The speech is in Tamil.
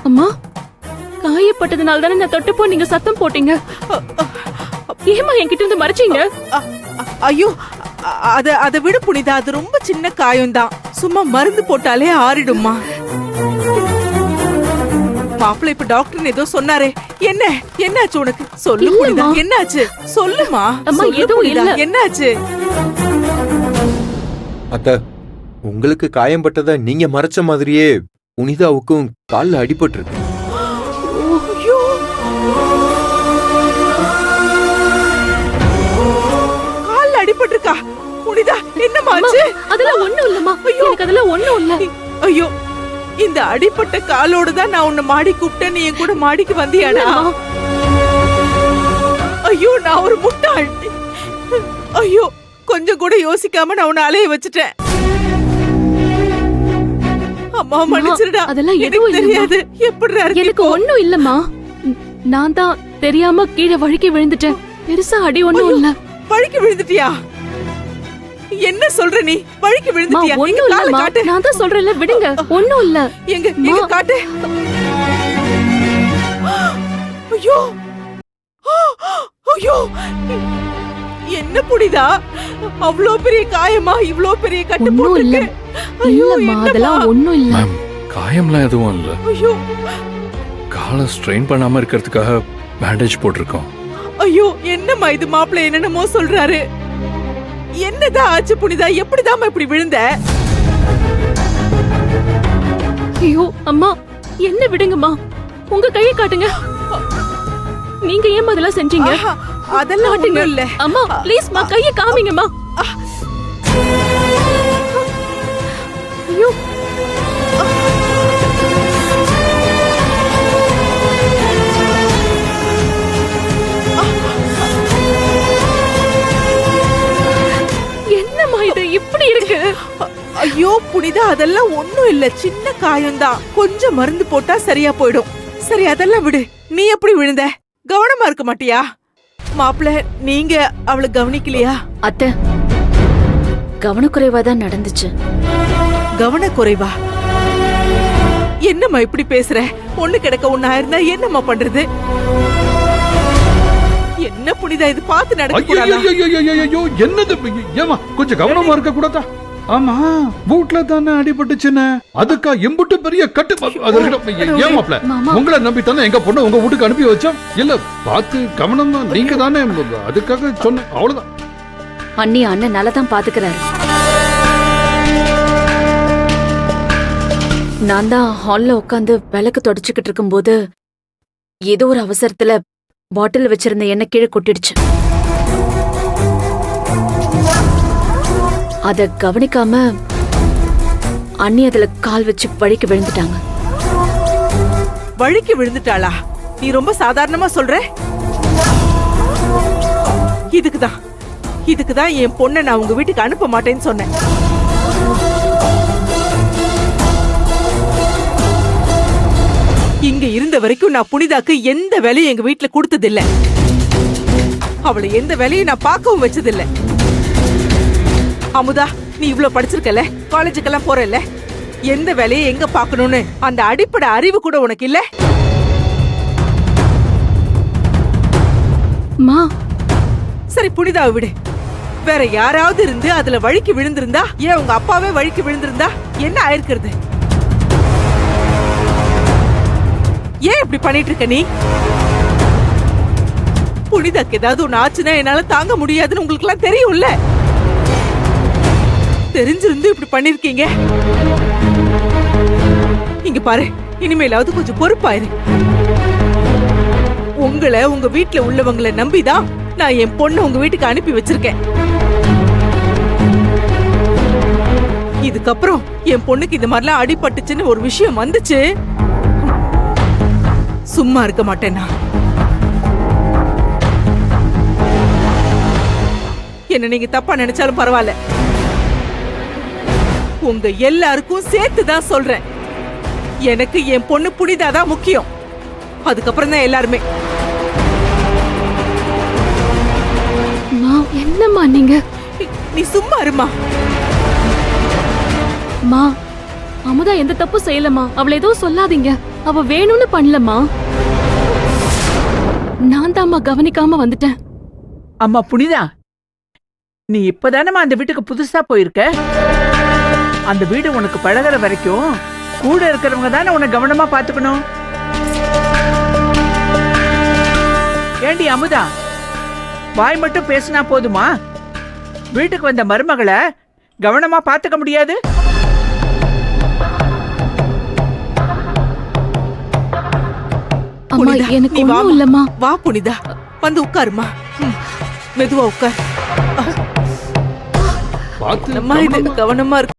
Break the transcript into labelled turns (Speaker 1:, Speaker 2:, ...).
Speaker 1: அம்மா, காயப்பட்டதுனால தானே நான் தொட்டுப்போ நீங்க சத்தம் போட்டீங்க. ஏமா என்கிட்ட இருந்து மறைச்சீங்க?
Speaker 2: ஐயோ, அத விடு புனிதா, அது ரொம்ப சின்ன காயம்தான். சும்மா மருந்து போட்டாலே ஆறிடுமா. மாப்பிள்ளை இப்ப டாக்டர் ஏதோ சொன்னாரே, என்னாச்சு உனக்கு? சொல்லு புனிதா, என்னாச்சு சொல்லுமா.
Speaker 1: அம்மா, எதுவும் இல்ல.
Speaker 2: என்னாச்சு?
Speaker 3: அத்த, உங்களுக்கு காயம்பட்டத நீங்க மறைச்ச மாதிரியே புனிதாவுக்கும் கால்ல அடிபட்டு இருக்கு.
Speaker 2: கால்ல அடிபட்டு இருக்கா? புனிதா, என்னமாச்சு?
Speaker 1: அதெல்லாம் ஒண்ணும் இல்லம்மா. எனக்கு அதெல்லாம் ஒண்ணும் இல்ல.
Speaker 2: ஐயோ, இந்த அடிப்பட்ட காலோட தான் நான் உன்னை மாடி கூப்பிட்டேன். நீ என் கூட மாடிக்கு வந்தியாடா? ஐயோ, நான் ஒரு முட்டாள். ஐயோ, கொஞ்சம் கூட யோசிக்காம நான் உன்னை அலைய வச்சுட்டேன். அம்மா மன்னிச்சிருடா.
Speaker 1: அதெல்லாம் எதுவும்
Speaker 2: தெரியாது. எப்படிடா இருக்கு?
Speaker 1: எனக்கு ஒண்ணும் இல்லம்மா. நான் தான் தெரியாம கீழே வழுக்கி விழுந்துட்டேன். பெருசா அடி ஒண்ணும் இல்ல.
Speaker 2: வழுக்கி விழுந்துட்டியா? என்ன சொல்ற நீ? வழுக்கி விழுந்துட்டியா?
Speaker 1: ஒண்ணும் இல்லம்மா. நான் தான் சொல்றேன்ல, விடுங்க. ஒண்ணும் இல்ல.
Speaker 2: எங்க காட்டு. ஐயோ, ஐயோ, என்ன புனிதா, அவ்ளோ பெரிய காயமா? இவ்ளோ பெரிய கட்டு போட்டுருக்கு.
Speaker 1: இல்லம்மா, அதெல்லாம் ஒண்ணும் இல்ல.
Speaker 4: மேம், காயம்லாம் எதுவும் இல்ல.
Speaker 2: ஐயோ,
Speaker 4: காலை ஸ்ட்ரெயின் பண்ணாம இருக்கிறதுக்காக பேண்டேஜ் போட்டிருக்கோம்.
Speaker 2: ஐயோ, என்னம்மா இது? மாப்பிள்ளை என்னென்னமோ சொல்றாரு. என்னதான் ஆச்சு புனிதா? எப்படிதான் இப்படி விழுந்த?
Speaker 1: ஐயோ அம்மா, என்ன விடுங்கம்மா. உங்க கையை காட்டுங்க. நீங்க ஏன் அதெல்லாம் செஞ்சீங்க?
Speaker 2: அதெல்லாம் ஒண்ணும் இல்ல.
Speaker 1: அம்மா ப்ளீஸ் மா, கையை காமிங்கம்மா. ஐயோ, என்னம்மா இது இப்படி இருக்கு?
Speaker 2: ஐயோ புனிதா, அதெல்லாம் ஒண்ணும் இல்ல. சின்ன காயம்தான். கொஞ்சம் மருந்து போட்டா சரியா போயிடும். சரி, அதெல்லாம் விடு. நீ எப்படி விழுந்த? கவனமா இருக்க மாட்டியா? மாப்பிள்ள, நீங்க அவளை கவனிக்கலையா?
Speaker 5: அத்தை, கவனக்குறைவா தான் நடந்துச்சு.
Speaker 2: கவனக்குறைவா? என்னம்மா இப்படி பேசுற? ஒண்ணு கிடக்க ஒண்ணு ஆயிருந்தா என்னம்மா பண்றது? என்ன புனிதா இது? பார்த்து நடக்க கூடாதா?
Speaker 6: ஐயோ, என்னது? ஏமா கொஞ்சம் கவனமா இருக்க கூடாதா? ஆமா, வீட்ல தானே அடிபட்டுச்சுன்னு அதுக்கா எம்புட்டு பெரிய கட்டு. ஏமாப்ல, உங்களை நம்பி தானே எங்க பொண்ணு உங்க வீட்டுக்கு அனுப்பி வச்சோம். இல்ல, பார்த்து கவனமா, நீங்க தானே, அதுக்காக சொன்னேன், அவ்வளவுதான்.
Speaker 5: அண்ணி அண்ணன் நல்லதான் பாத்துக்கிறாரு. நான் தான் ஹால்ல உட்காந்து விளக்கு தொடச்சுக்கிட்டு இருக்கும்போது ஏதோ ஒரு அவசரத்துல பாட்டில் வச்சிருந்த எண்ணெய் கீழே கொட்டிடுச்சு. அத கவனிக்காம அண்ணி அதுல கால் வச்சு வழுக்கி விழுந்துட்டாங்க.
Speaker 2: வழுக்கி விழுந்துட்டாளா? நீ ரொம்ப சாதாரணமா சொல்ற. இதுக்குதான் என் பொண்ணை நான் உங்க வீட்டுக்கு அனுப்ப மாட்டேன்னு சொன்னேன். இங்க இருந்த வரைக்கும் நான் புனிதாக்கு எந்த வேலையும் எங்க வீட்டுல கொடுத்ததில்ல. அவளை எந்த வேலையும் நான் பார்க்கவும் வச்சதில்ல. அமுதா, நீ இவ்ளோ படிச்சிருக்கல, காலேஜுக்கெல்லாம் போறல, எந்த வேலையை எங்க பாக்கணும்னு அந்த அடிப்படை அறிவு கூட உனக்கு இல்ல?
Speaker 1: மா,
Speaker 2: சரி புனிதாவை விடு. வேற யாராவது இருந்து அதுல வழுக்கி விழுந்திருந்தா, ஏன் உங்க அப்பாவே வழுக்கி விழுந்திருந்தா என்ன ஆயிருக்கிறது? ஏன் இப்படி பண்ணிட்டு இருக்க நீ? புனிதாக்கு ஏதாவது ஒண்ணு ஆச்சுன்னா என்னால தாங்க முடியாதுன்னு உங்களுக்கு எல்லாம் தெரியும்ல. தெரிஞ்சிருந்து இப்படி பண்ணிருக்கீங்க. இங்க பாரு, இனிமேலாவது கொஞ்சம் பொறுப்பாயிரு. உங்களை உங்க வீட்டுல உள்ளவங்களை நம்பிதான் நான் என் பொண்ணு உங்க வீட்டுக்கு அனுப்பி வச்சிருக்கேன். இதுக்கப்புறம் என் பொண்ணுக்கு இந்த மாதிரிலாம் அடிபட்டுச்சுன்னு ஒரு விஷயம் வந்துச்சு, சும்மா இருக்க மாட்டேனா? என்ன நீங்க தப்பா நினைச்சாலும் பரவாயில்ல. உங்க எல்லாருக்கும் சேர்த்துதான் சொல்றேன். எனக்கு என் பொண்ணு புனிதாதான் முக்கியம். அதுக்கப்புறம் தான் எல்லாருமே.
Speaker 1: என்னம்மா நீங்க?
Speaker 2: நீ சும்மா இருமா.
Speaker 1: அமுதா எந்த தப்பு செய்யலமா. அவளை எதுவும் சொல்லாதீங்க. அவ வேணும்னு பண்ணலம்மா. நான் தாம்மா கவனிக்காம வந்துட்டேன்.
Speaker 7: அம்மா புனிதா, நீ இப்பதானம்மா அந்த வீட்டுக்கு புதுசா போயிருக்க. அந்த வீடு உனக்கு பழகுற வரைக்கும் கூட இருக்கிறவங்க தானே உன்னை கவனமா பாத்துக்கணும். ஏண்டி அமுதா, வாய் மட்டும் பேசினா போதுமா? வீட்டுக்கு வந்த மருமகளை கவனமா பாத்துக்க முடியாது?
Speaker 1: அம்மா
Speaker 2: புனிதா,
Speaker 1: எனக்கு
Speaker 2: நீ
Speaker 1: ஒண்ணும்
Speaker 2: வாம்மா.
Speaker 1: இல்லம்மா.
Speaker 2: வா புனிதா, வந்து உட்காருமா. மெதுவா உட்கார்.
Speaker 6: பார்த்து
Speaker 2: அம்மா இது கவனமா இருக்கு.